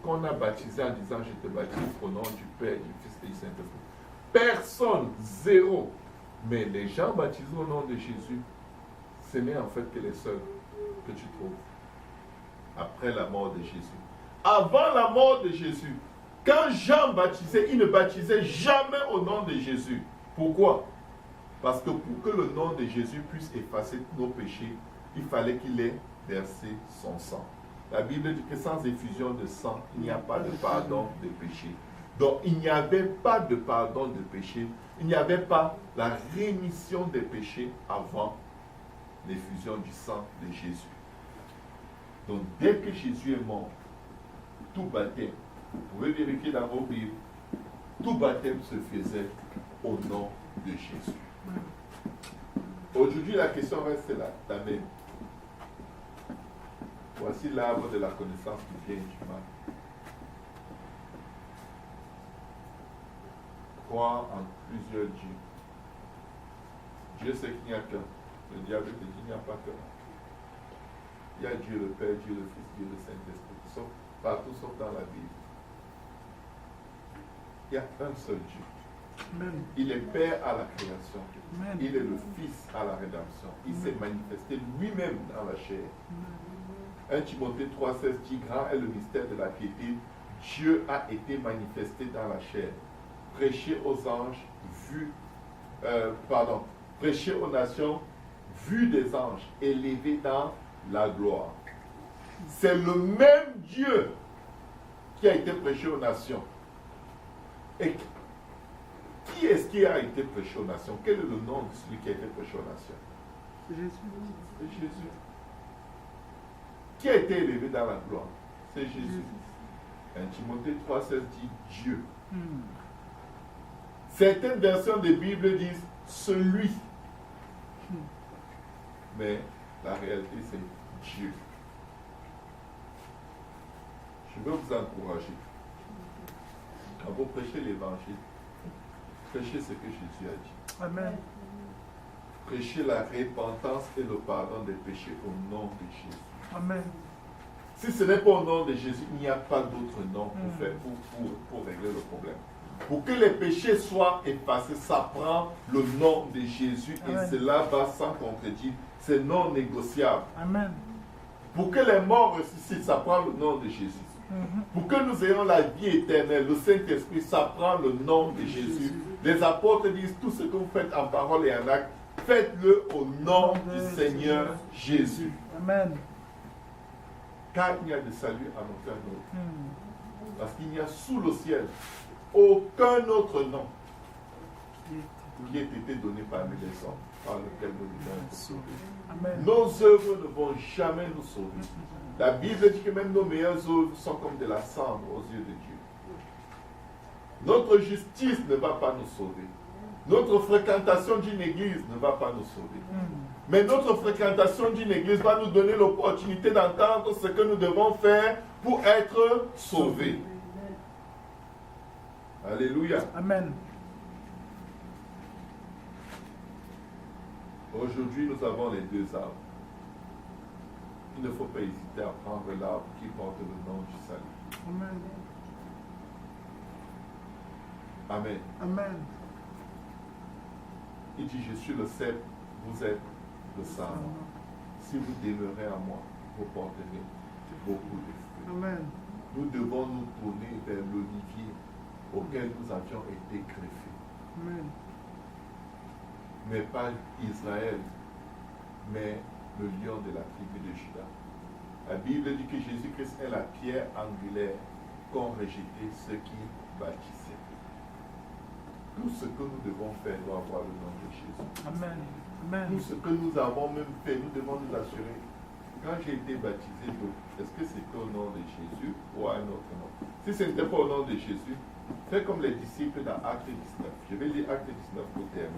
qu'on a baptisé en disant je te baptise au nom du Père, du Fils et du Saint-Esprit. Personne, zéro. Mais les gens baptisés au nom de Jésus, ce n'est en fait que les seuls que tu trouves après la mort de Jésus. Avant la mort de Jésus, quand Jean baptisait, il ne baptisait jamais au nom de Jésus. Pourquoi? Parce que pour que le nom de Jésus puisse effacer tous nos péchés, il fallait qu'il ait versé son sang. La Bible dit que sans effusion de sang, il n'y a pas de pardon de péché. Donc, il n'y avait pas de pardon de péché. Il n'y avait pas la rémission des péchés avant l'effusion du sang de Jésus. Donc, dès que Jésus est mort, tout baptême, vous pouvez vérifier dans vos Bibles, tout baptême se faisait au nom de Jésus. Aujourd'hui, la question reste là, la même. Voici l'arbre de la connaissance du bien et du mal. Croire en plusieurs dieux. Dieu sait qu'il n'y a qu'un. Le diable dit qu'il n'y a pas qu'un. Il y a Dieu le Père, Dieu le Fils, Dieu le Saint-Esprit. Partout sauf dans la Bible. Il y a un seul Dieu. Amen. Il est Père à la création. Amen. Il est le Fils à la rédemption. Il s'est manifesté lui-même dans la chair. 1 Timothée 3,16 dit, grand est le mystère de la piété. Dieu a été manifesté dans la chair. Prêcher aux anges, prêcher aux nations, vu des anges, élevé dans la gloire. C'est le même Dieu qui a été prêché aux nations. Et qui est-ce qui a été prêché aux nations? Quel est le nom de celui qui a été prêché aux nations? C'est Jésus. C'est Jésus. Qui a été élevé dans la gloire? C'est Jésus. 1 Timothée 3,16 dit Dieu. Certaines versions de Bible disent celui. Mais la réalité c'est Dieu. Je veux vous encourager. Quand vous prêchez l'évangile, prêchez ce que Jésus a dit. Amen. Prêchez la repentance et le pardon des péchés au nom de Jésus. Amen. Si ce n'est pas au nom de Jésus, il n'y a pas d'autre nom pour régler le problème. Pour que les péchés soient effacés, ça prend le nom de Jésus. Amen. Et cela va sans contredire. C'est non négociable. Amen. Pour que les morts ressuscitent, ça prend le nom de Jésus. Pour que nous ayons la vie éternelle, le Saint-Esprit, ça prend le nom de Jésus. Les apôtres disent, tout ce que vous faites en parole et en acte, faites-le au nom du Seigneur Jésus. Amen. Car il n'y a de salut en aucun autre. Parce qu'il n'y a sous le ciel aucun autre nom qui ait été donné parmi les hommes par lequel nous devons être sauvés. Nos œuvres ne vont jamais nous sauver. La Bible dit que même nos meilleures œuvres sont comme de la cendre aux yeux de Dieu. Notre justice ne va pas nous sauver. Notre fréquentation d'une église ne va pas nous sauver. Mais notre fréquentation d'une église va nous donner l'opportunité d'entendre ce que nous devons faire pour être sauvés. Alléluia. Amen. Aujourd'hui, nous avons les deux arbres. Il ne faut pas hésiter à prendre l'arbre qui porte le nom du salut. Amen. Amen. Amen. Il dit, je suis le cep, vous êtes le sarment. Si vous demeurez à moi, vous porterez beaucoup de fruits. Amen. Nous devons nous tourner vers l'olivier auquel nous avions été greffés. Amen. Mais pas Israël, mais le lion de la tribu de Juda. La Bible dit que Jésus-Christ est la pierre angulaire qu'ont rejeté ceux qui bâtissaient. Tout ce que nous devons faire doit avoir le nom de Jésus. Amen. Amen. Tout ce que nous avons même fait, nous devons nous assurer. Quand j'ai été baptisé d'eau, est-ce que c'était au nom de Jésus ou à un autre nom? Si ce n'était pas au nom de Jésus, fais comme les disciples dans Acte 19. Je vais lire Acte 19 pour terminer.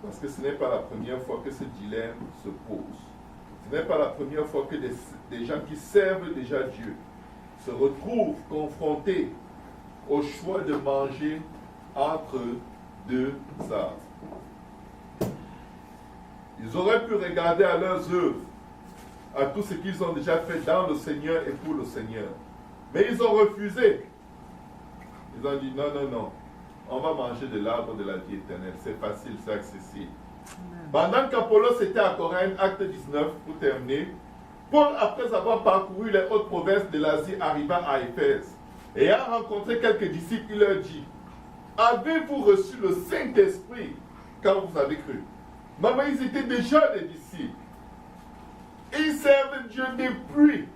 Parce que ce n'est pas la première fois que ce dilemme se pose. Ce n'est pas la première fois que des gens qui servent déjà Dieu se retrouvent confrontés au choix de manger entre deux arbres. Ils auraient pu regarder à leurs œuvres, à tout ce qu'ils ont déjà fait dans le Seigneur et pour le Seigneur. Mais ils ont refusé. Ils ont dit non, non, non. On va manger de l'arbre de la vie éternelle. C'est facile, c'est accessible. Pendant qu'Apollos était à Corinthe, acte 19, pour terminer, Paul, après avoir parcouru les hautes provinces de l'Asie, arriva à Éphèse. Et a rencontré quelques disciples, il leur dit, avez-vous reçu le Saint-Esprit quand vous avez cru? Maman, ils étaient déjà des disciples. Ils servent Dieu depuis.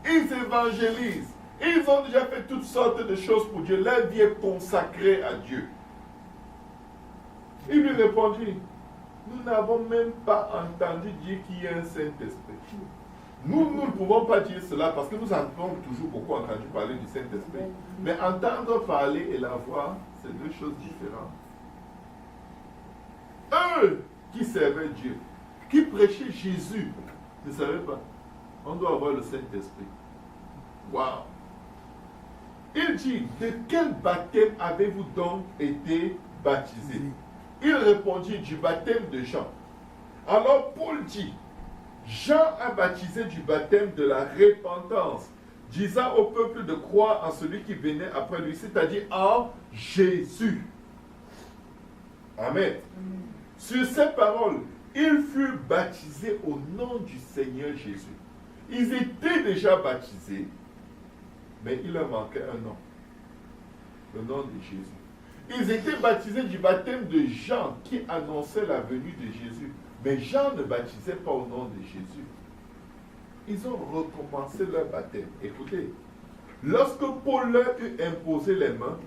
Ils évangélisent. Ils ont déjà fait toutes sortes de choses pour Dieu. Leur vie est consacrée à Dieu. Il lui répondit, nous n'avons même pas entendu dire qu'il y a un Saint-Esprit. Nous ne pouvons pas dire cela parce que nous avons toujours beaucoup entendu parler du Saint-Esprit. Mais entendre parler et la voir, c'est deux choses différentes. Eux qui servaient Dieu, qui prêchaient Jésus, ne savaient pas. On doit avoir le Saint-Esprit. Waouh! Il dit, de quel baptême avez-vous donc été baptisé? Il répondit, du baptême de Jean. Alors Paul dit, Jean a baptisé du baptême de la repentance. disant au peuple de croire en celui qui venait après lui, c'est-à-dire en Jésus. Amen. Sur ces paroles, ils furent baptisés au nom du Seigneur Jésus. Ils étaient déjà baptisés, mais il leur manquait un nom. Le nom de Jésus. Ils étaient baptisés du baptême de Jean qui annonçait la venue de Jésus. Mais Jean ne baptisait pas au nom de Jésus. Ils ont recommencé leur baptême. Écoutez, lorsque Paul leur eut imposé les mains,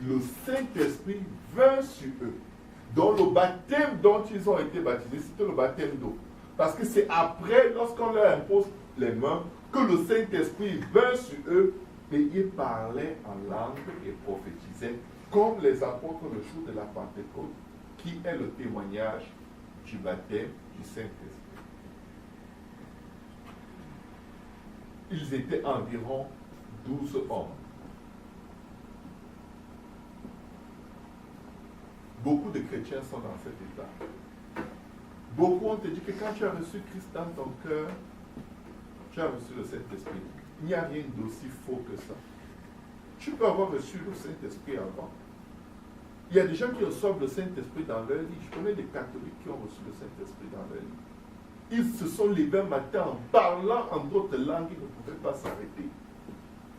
le Saint-Esprit vint sur eux. Donc le baptême dont ils ont été baptisés, c'était le baptême d'eau. Parce que c'est après, lorsqu'on leur impose les mains, que le Saint-Esprit vint sur eux et ils parlaient en langue et prophétisaient, comme les apôtres le jour de la Pentecôte, qui est le témoignage du baptême du Saint-Esprit. Ils étaient environ 12 hommes. Beaucoup de chrétiens sont dans cet état. Beaucoup ont dit que quand tu as reçu Christ dans ton cœur, tu as reçu le Saint-Esprit. Il n'y a rien d'aussi faux que ça. Tu peux avoir reçu le Saint-Esprit avant. Il y a des gens qui reçoivent le Saint-Esprit dans leur lit. Je connais des catholiques qui ont reçu le Saint-Esprit dans leur lit. Ils se sont levés un matin en parlant en d'autres langues, ils ne pouvaient pas s'arrêter.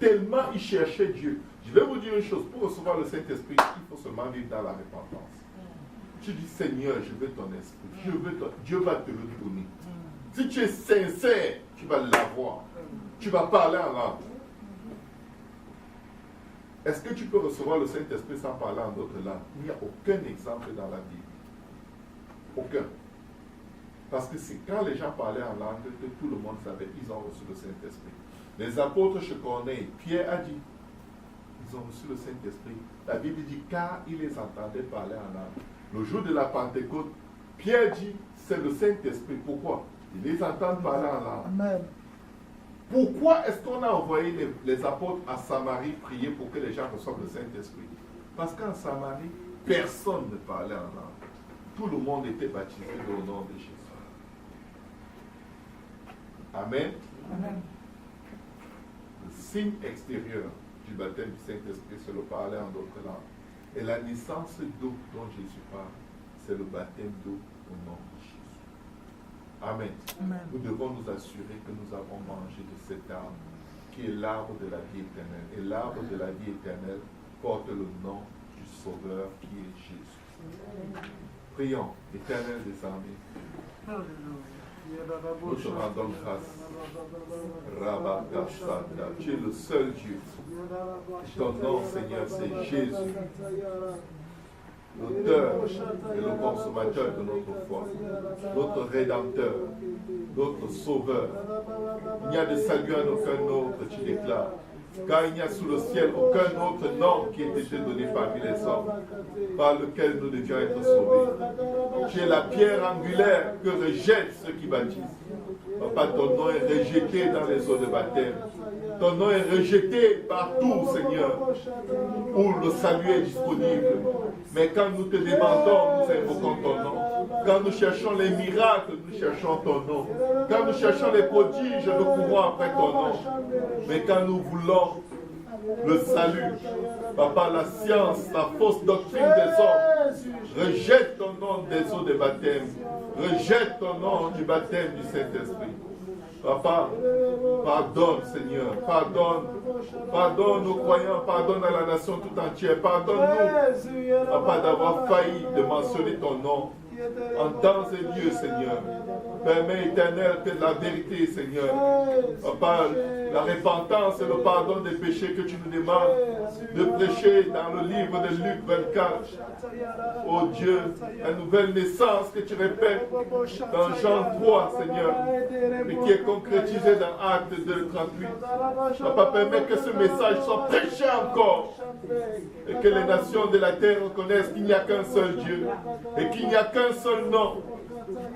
Tellement ils cherchaient Dieu. Je vais vous dire une chose, pour recevoir le Saint-Esprit, il faut seulement vivre dans la repentance. Tu dis, Seigneur, je veux ton esprit. Dieu va te le donner. Si tu es sincère, tu vas l'avoir. Tu vas parler en langue. Est-ce que tu peux recevoir le Saint-Esprit sans parler en d'autres langues? Il n'y a aucun exemple dans la Bible. Aucun. Parce que c'est quand les gens parlaient en langue que tout le monde savait qu'ils ont reçu le Saint-Esprit. Les apôtres, je connais, Pierre a dit, ils ont reçu le Saint-Esprit. La Bible dit, car ils les entendaient parler en langue. Le jour de la Pentecôte, Pierre dit, c'est le Saint-Esprit. Pourquoi? Ils les entendent parler en langue. Amen. Pourquoi est-ce qu'on a envoyé les apôtres à Samarie prier pour que les gens reçoivent le Saint-Esprit? Parce qu'en Samarie, personne ne parlait en langue. Tout le monde était baptisé au nom de Jésus. Amen. Amen. Le signe extérieur du baptême du Saint-Esprit, c'est le parler en d'autres langues. Et la naissance d'eau dont Jésus parle, c'est le baptême d'eau au nom de Jésus. Amen. Amen. Nous devons nous assurer que nous avons mangé de cet arbre, qui est l'arbre de la vie éternelle. Et l'arbre de la vie éternelle porte le nom du Sauveur qui est Jésus. Prions, Éternel des armées. Nous te rendons grâce. Rabba Kassada, tu es le seul Dieu. Ton nom, Seigneur, c'est Jésus, l'auteur et le consommateur de notre foi, notre rédempteur, notre sauveur. Il n'y a de salut en aucun autre, tu déclares. Car il n'y a sous le ciel aucun autre nom qui ait été donné parmi les hommes, par lequel nous devions être sauvés. Tu es la pierre angulaire que rejettent ceux qui baptisent. Papa, ton nom est rejeté dans les eaux de baptême. Ton nom est rejeté partout, Seigneur, où le salut est disponible. Mais quand nous te demandons, nous invoquons ton nom. Quand nous cherchons les miracles, nous cherchons ton nom. Quand nous cherchons les prodiges, nous courons après ton nom. Mais quand nous voulons le salut, Papa, la science, la fausse doctrine des hommes, rejette ton nom des eaux de baptême. Rejette ton nom du baptême du Saint-Esprit. Papa, pardonne, Seigneur, pardonne nos croyants, pardonne à la nation tout entière, pardonne-nous, Papa, d'avoir failli de mentionner ton nom en temps et lieu, Seigneur. Permets, Éternel, que la vérité, Seigneur, Papa, la repentance et le pardon des péchés que tu nous demandes de prêcher dans le livre de Luc 24. Oh Dieu, la nouvelle naissance que tu répètes dans Jean 3, Seigneur, et qui est concrétisée dans Acte 2:38. Papa, permets que ce message soit prêché encore et que les nations de la terre reconnaissent qu'il n'y a qu'un seul Dieu et qu'il n'y a qu'un seul nom,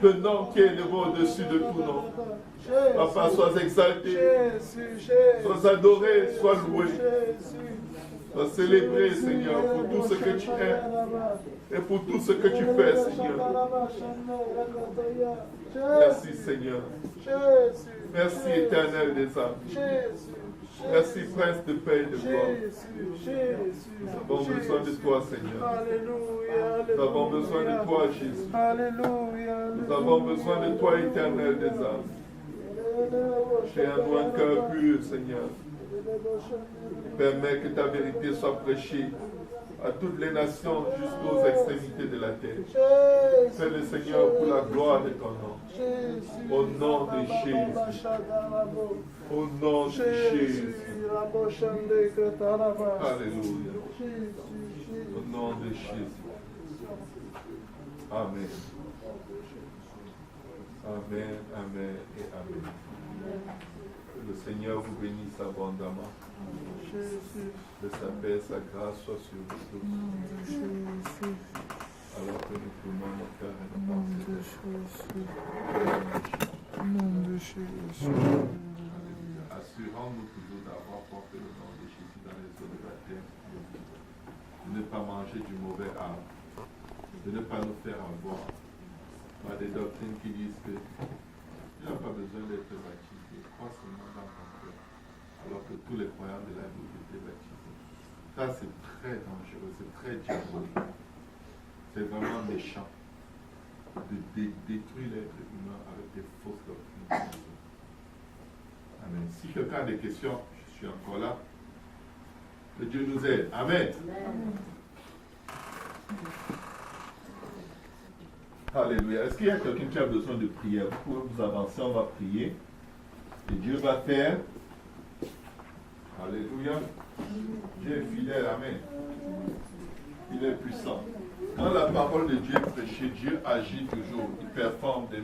le nom qui est élevé au-dessus de tout nom. Papa, sois exalté, sois adoré, sois loué, sois célébré, Seigneur, pour tout ce que tu es et pour tout ce que tu fais, Seigneur. Merci, Seigneur. Merci, Éternel des âmes. Merci, Prince de paix et de gloire. Jésus. Nous avons besoin de toi, Seigneur. Alléluia. Nous avons besoin de toi, Jésus. Alléluia. Nous avons besoin de toi, éternel des âmes. Fais en nous un cœur pur, Seigneur. Permets que ta vérité soit prêchée à toutes les nations jusqu'aux extrémités de la terre. Fais-le, Seigneur, pour la gloire de ton nom. Au nom de Jésus. Au nom de Jésus. Alléluia. Au nom de Jésus. Amen. Amen, amen et amen. Que le Seigneur vous bénisse abondamment. Que sa paix, sa grâce soit sur vous tous. Alors que nous tournons nos cœurs et nos pensées. Assurons-nous toujours d'avoir porté le nom de Jésus dans les eaux de la terre. De ne pas manger du mauvais arbre. De ne pas nous faire avoir par des doctrines qui disent que tu n'as pas besoin d'être baptisé. Crois seulement dans ton cœur. Alors que tous les croyants de la Bible étaient baptisés. Ça, c'est très dangereux, c'est très diabolique. C'est vraiment méchant de détruire l'être humain avec des fausses doctrines. Amen. Si quelqu'un a des questions, je suis encore là. Que Dieu nous aide. Amen. Alléluia. Est-ce qu'il y a quelqu'un qui a besoin de prière? Vous pouvez vous avancer, on va prier. Et Dieu va faire. Alléluia. Dieu est fidèle. Amen. Il est puissant. Quand la parole de Dieu est prêchée, Dieu agit toujours. Il performe des